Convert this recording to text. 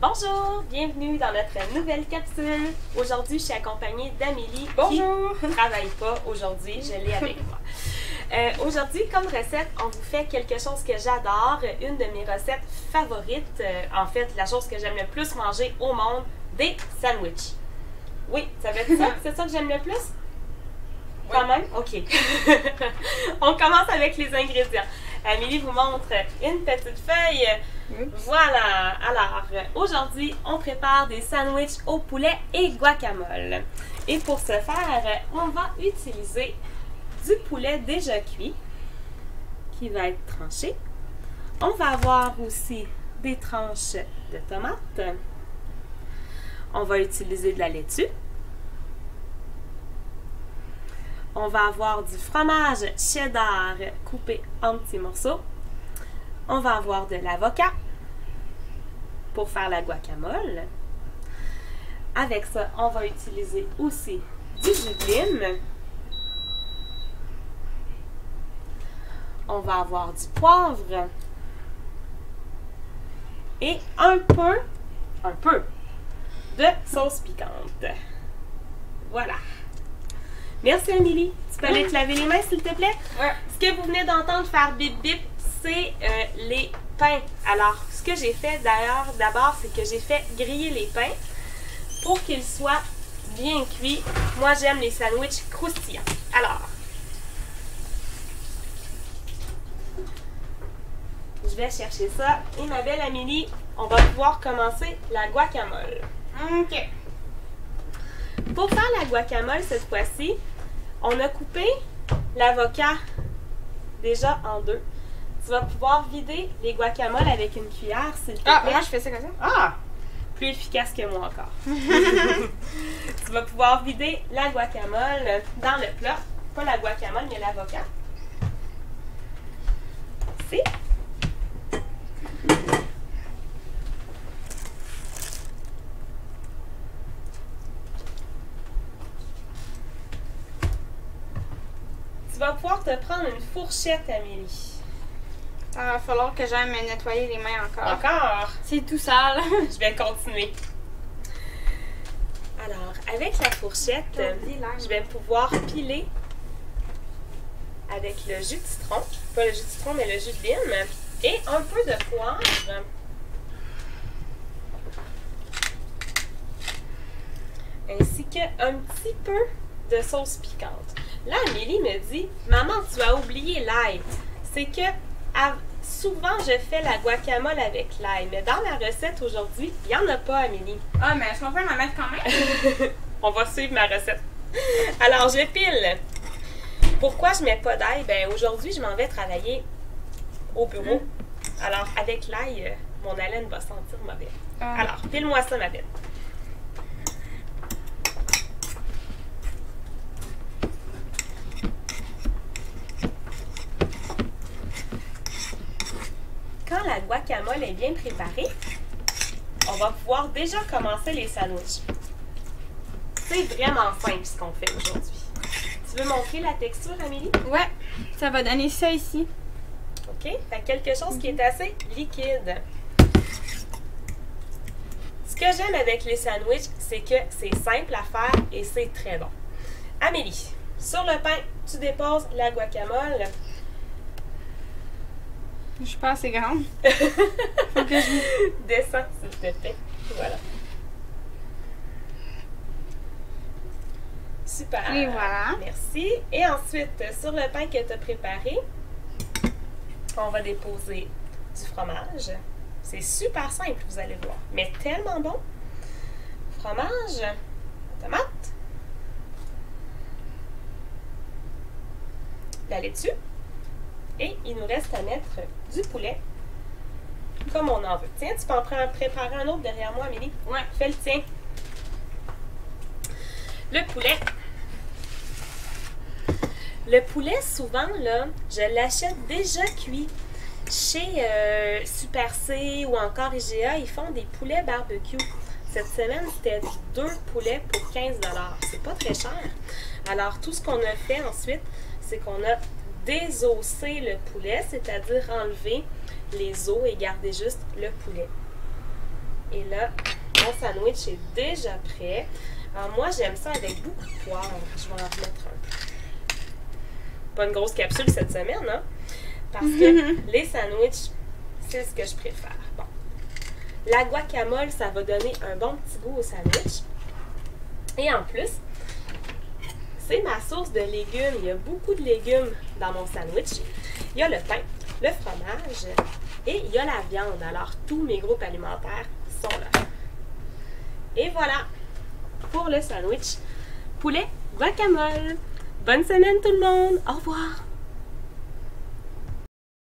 Bonjour, bienvenue dans notre nouvelle capsule. Aujourd'hui, je suis accompagnée d'Amélie qui ne travaille pas aujourd'hui, je l'ai avec moi. Aujourd'hui, comme recette, on vous fait quelque chose que j'adore, une de mes recettes favorites, en fait, la chose que j'aime le plus manger au monde, des sandwichs. Oui, ça va être ça? C'est ça que j'aime le plus? Oui. Quand même? OK. On commence avec les ingrédients. Amélie vous montre une petite feuille. Voilà. Alors, aujourd'hui, on prépare des sandwichs au poulet et guacamole. Et pour ce faire, on va utiliser du poulet déjà cuit qui va être tranché. On va avoir aussi des tranches de tomates. On va utiliser de la laitue. On va avoir du fromage cheddar coupé en petits morceaux. On va avoir de l'avocat pour faire la guacamole. Avec ça, on va utiliser aussi du jus de lime. On va avoir du poivre. Et un peu de sauce piquante. Voilà. Merci Amélie. Tu peux aller te laver les mains s'il te plaît? Ouais. Ce que vous venez d'entendre faire bip bip, c'est les pains. Alors, ce que j'ai fait d'ailleurs, d'abord, c'est que j'ai fait griller les pains pour qu'ils soient bien cuits. Moi, j'aime les sandwichs croustillants. Alors, je vais chercher ça. Et ma belle Amélie, on va pouvoir commencer la guacamole. OK. Pour faire la guacamole cette fois-ci, on a coupé l'avocat déjà en deux. Tu vas pouvoir vider les guacamoles avec une cuillère, s'il te plaît. Ah, moi je fais ça comme ça. Ah! Plus efficace que moi encore. Tu vas pouvoir vider la guacamole dans le plat. Pas la guacamole, mais l'avocat. Ici. Tu vas pouvoir te prendre une fourchette, Amélie. Il va falloir que j'aille me nettoyer les mains encore. Encore? C'est tout sale. Je vais continuer. Alors, avec la fourchette, je vais pouvoir piler avec le jus de citron. Pas le jus de citron, mais le jus de lime. Et un peu de poivre. Ainsi qu'un petit peu de sauce piquante. Là, Amélie me dit, « Maman, tu as oublié l'ail. » C'est que souvent, je fais la guacamole avec l'ail. Mais dans la recette aujourd'hui, il n'y en a pas, Amélie. Ah, mais est-ce qu'on peut en mettre quand même? On va suivre ma recette. Alors, je pile. Pourquoi je ne mets pas d'ail? Ben, aujourd'hui, je m'en vais travailler au bureau. Alors, avec l'ail, mon haleine va sentir mauvais. Alors, pile-moi ça, ma belle. Quand la guacamole est bien préparée, on va pouvoir déjà commencer les sandwichs. C'est vraiment simple ce qu'on fait aujourd'hui. Tu veux montrer la texture, Amélie? Ouais, ça va donner ça ici. OK? Fait quelque chose qui est assez liquide. Ce que j'aime avec les sandwichs, c'est que c'est simple à faire et c'est très bon. Amélie, sur le pain, tu déposes la guacamole. Je suis pas assez grande. Faut que je descends, s'il te plaît. Voilà. Super. Et voilà. Merci. Et ensuite, sur le pain que tu as préparé, on va déposer du fromage. C'est super simple, vous allez voir. Mais tellement bon. Fromage, tomate, la laitue. Et il nous reste à mettre du poulet comme on en veut. Tiens, tu peux en préparer un autre derrière moi, Amélie? Ouais. Fais le tien. Le poulet. Le poulet, souvent, là, je l'achète déjà cuit. Chez Super C ou encore IGA, ils font des poulets barbecue. Cette semaine, c'était 2 poulets pour 15 $. C'est pas très cher. Alors, tout ce qu'on a fait ensuite, c'est qu'on a désosser le poulet, c'est-à-dire enlever les os et garder juste le poulet. Et là, mon sandwich est déjà prêt. Alors moi, j'aime ça avec beaucoup de poivre. Je vais en remettre un peu. Pas une grosse capsule cette semaine, hein? Parce que les sandwichs, c'est ce que je préfère. Bon. La guacamole, ça va donner un bon petit goût au sandwich. Et en plus, c'est ma source de légumes. Il y a beaucoup de légumes dans mon sandwich. Il y a le pain, le fromage et il y a la viande. Alors, tous mes groupes alimentaires sont là. Et voilà pour le sandwich poulet guacamole. Bonne semaine tout le monde. Au revoir.